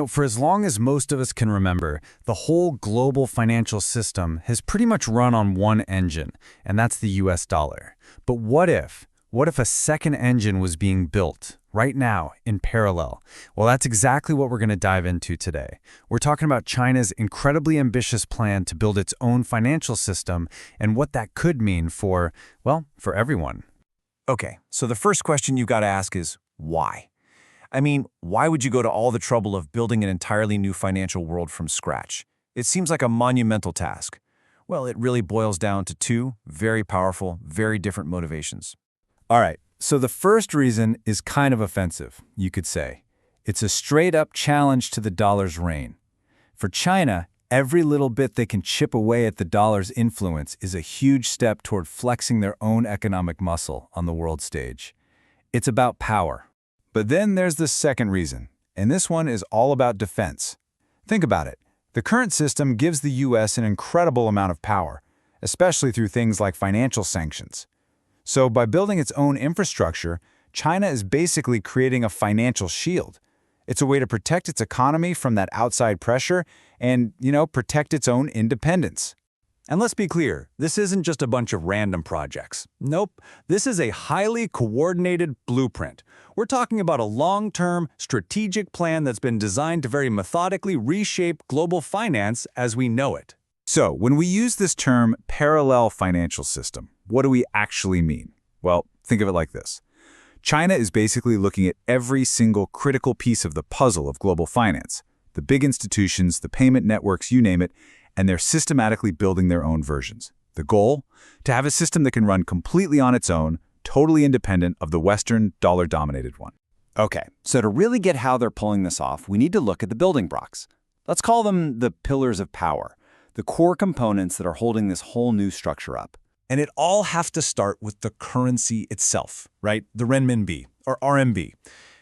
For as long as most of us can remember, the whole global financial system has pretty much run on one engine, and that's the US dollar. But what if? What if a second engine was being built right now in parallel? Well, that's exactly what we're going to dive into today. We're talking about China's incredibly ambitious plan to build its own financial system and what that could mean for everyone. Okay, so the first question you've got to ask is why? I mean, why would you go to all the trouble of building an entirely new financial world from scratch? It seems like a monumental task. Well, it really boils down to two very powerful, very different motivations. All right, so the first reason is kind of offensive, you could say. It's a straight-up challenge to the dollar's reign. For China, every little bit they can chip away at the dollar's influence is a huge step toward flexing their own economic muscle on the world stage. It's about power. But then there's the second reason, and this one is all about defense. Think about it. The current system gives the U.S. an incredible amount of power, especially through things like financial sanctions. So by building its own infrastructure, China is basically creating a financial shield. It's a way to protect its economy from that outside pressure and, protect its own independence. And let's be clear, this isn't just a bunch of random projects. Nope, this is a highly coordinated blueprint. We're talking about a long-term, strategic plan that's been designed to very methodically reshape global finance as we know it. So when we use this term parallel financial system, what do we actually mean? Well, think of it like this. China is basically looking at every single critical piece of the puzzle of global finance, the big institutions, the payment networks, you name it, and they're systematically building their own versions. The goal? To have a system that can run completely on its own, totally independent of the Western, dollar-dominated one. Okay, so to really get how they're pulling this off, we need to look at the building blocks. Let's call them the pillars of power, the core components that are holding this whole new structure up. And it all has to start with the currency itself, right? The renminbi, or RMB.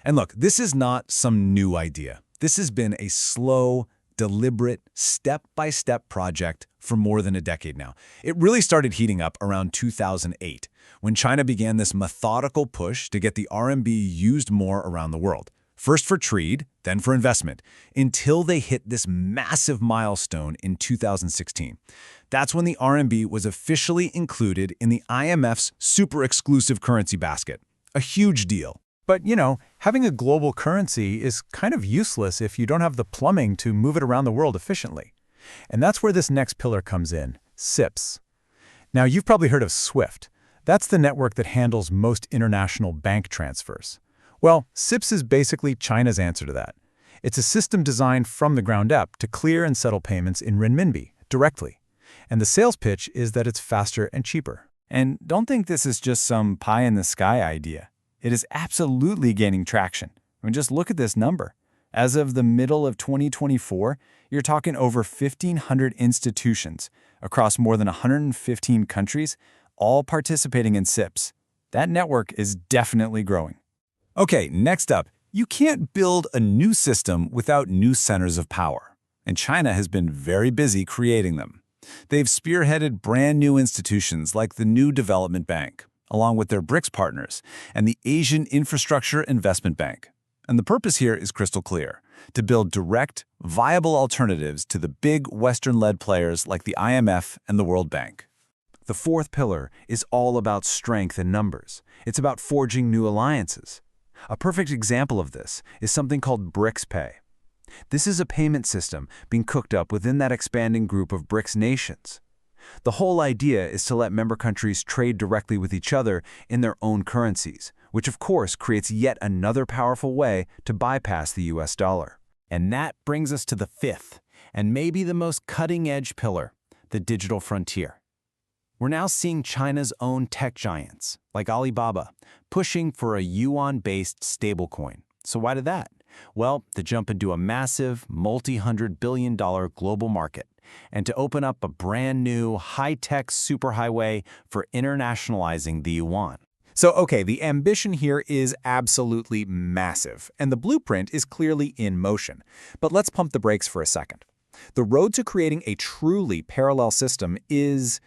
And look, this is not some new idea. This has been a slow, deliberate, step-by-step project for more than a decade now. It really started heating up around 2008, when China began this methodical push to get the RMB used more around the world. First for trade, then for investment, until they hit this massive milestone in 2016. That's when the RMB was officially included in the IMF's super exclusive currency basket. A huge deal. But, having a global currency is kind of useless if you don't have the plumbing to move it around the world efficiently. And that's where this next pillar comes in, SIPs. Now, you've probably heard of SWIFT. That's the network that handles most international bank transfers. Well, SIPs is basically China's answer to that. It's a system designed from the ground up to clear and settle payments in renminbi directly. And the sales pitch is that it's faster and cheaper. And don't think this is just some pie-in-the-sky idea. It is absolutely gaining traction. I mean, just look at this number. As of the middle of 2024, you're talking over 1,500 institutions across more than 115 countries, all participating in SIPs. That network is definitely growing. Okay, next up, you can't build a new system without new centers of power. And China has been very busy creating them. They've spearheaded brand new institutions like the New Development Bank, along with their BRICS partners, and the Asian Infrastructure Investment Bank. And the purpose here is crystal clear, to build direct, viable alternatives to the big Western-led players like the IMF and the World Bank. The fourth pillar is all about strength in numbers. It's about forging new alliances. A perfect example of this is something called BRICS Pay. This is a payment system being cooked up within that expanding group of BRICS nations. The whole idea is to let member countries trade directly with each other in their own currencies, which of course creates yet another powerful way to bypass the US dollar. And that brings us to the fifth, and maybe the most cutting-edge pillar, the digital frontier. We're now seeing China's own tech giants, like Alibaba, pushing for a yuan-based stablecoin. So why did that? Well, to jump into a massive, multi-hundred-billion-dollar global market, and to open up a brand new, high-tech superhighway for internationalizing the yuan. So, okay, the ambition here is absolutely massive, and the blueprint is clearly in motion. But let's pump the brakes for a second. The road to creating a truly parallel system is,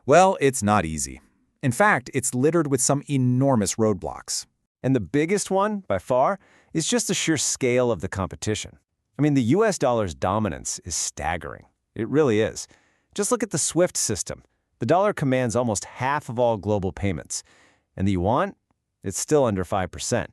well, it's not easy. In fact, it's littered with some enormous roadblocks. And the biggest one, by far, is just the sheer scale of the competition. I mean, the US dollar's dominance is staggering. It really is. Just look at the SWIFT system. The dollar commands almost half of all global payments. And the yuan? It's still under 5%.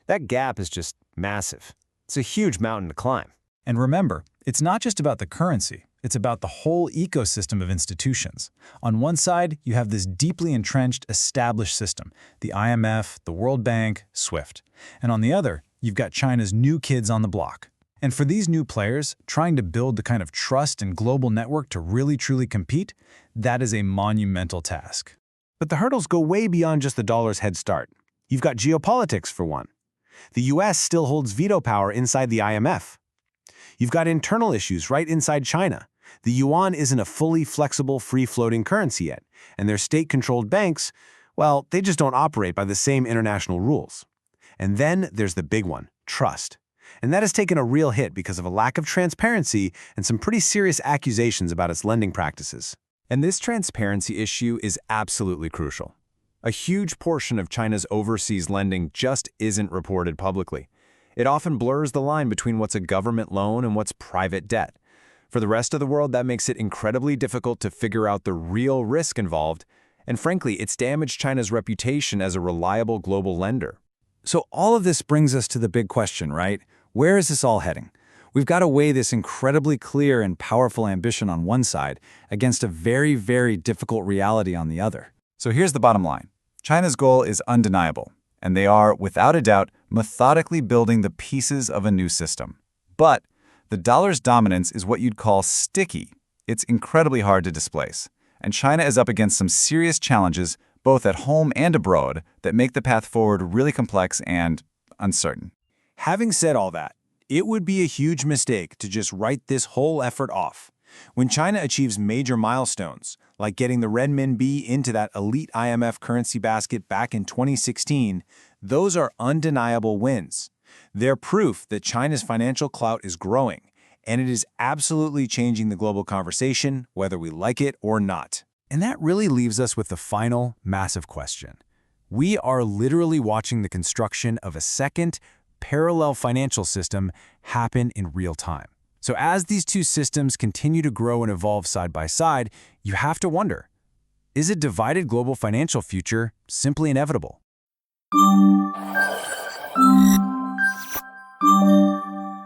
That gap is just massive. It's a huge mountain to climb. And remember, it's not just about the currency. It's about the whole ecosystem of institutions. On one side, you have this deeply entrenched, established system, the IMF, the World Bank, SWIFT. And on the other, you've got China's new kids on the block. And for these new players, trying to build the kind of trust and global network to really truly compete, that is a monumental task. But the hurdles go way beyond just the dollar's head start. You've got geopolitics, for one. The US still holds veto power inside the IMF. You've got internal issues right inside China. The yuan isn't a fully flexible, free-floating currency yet, and their state-controlled banks, well, they just don't operate by the same international rules. And then there's the big one, trust. And that has taken a real hit because of a lack of transparency and some pretty serious accusations about its lending practices. And this transparency issue is absolutely crucial. A huge portion of China's overseas lending just isn't reported publicly. It often blurs the line between what's a government loan and what's private debt. For the rest of the world, that makes it incredibly difficult to figure out the real risk involved, and frankly, it's damaged China's reputation as a reliable global lender. So all of this brings us to the big question, right? Where is this all heading? We've got to weigh this incredibly clear and powerful ambition on one side against a very, very difficult reality on the other. So here's the bottom line. China's goal is undeniable, and they are, without a doubt, methodically building the pieces of a new system. But the dollar's dominance is what you'd call sticky. It's incredibly hard to displace. And China is up against some serious challenges, both at home and abroad, that make the path forward really complex and uncertain. Having said all that, it would be a huge mistake to just write this whole effort off. When China achieves major milestones, like getting the renminbi into that elite IMF currency basket back in 2016, those are undeniable wins. They're proof that China's financial clout is growing, and it is absolutely changing the global conversation, whether we like it or not. And that really leaves us with the final, massive question. We are literally watching the construction of a second, parallel financial system happen in real time. So as these two systems continue to grow and evolve side by side, you have to wonder, is a divided global financial future simply inevitable?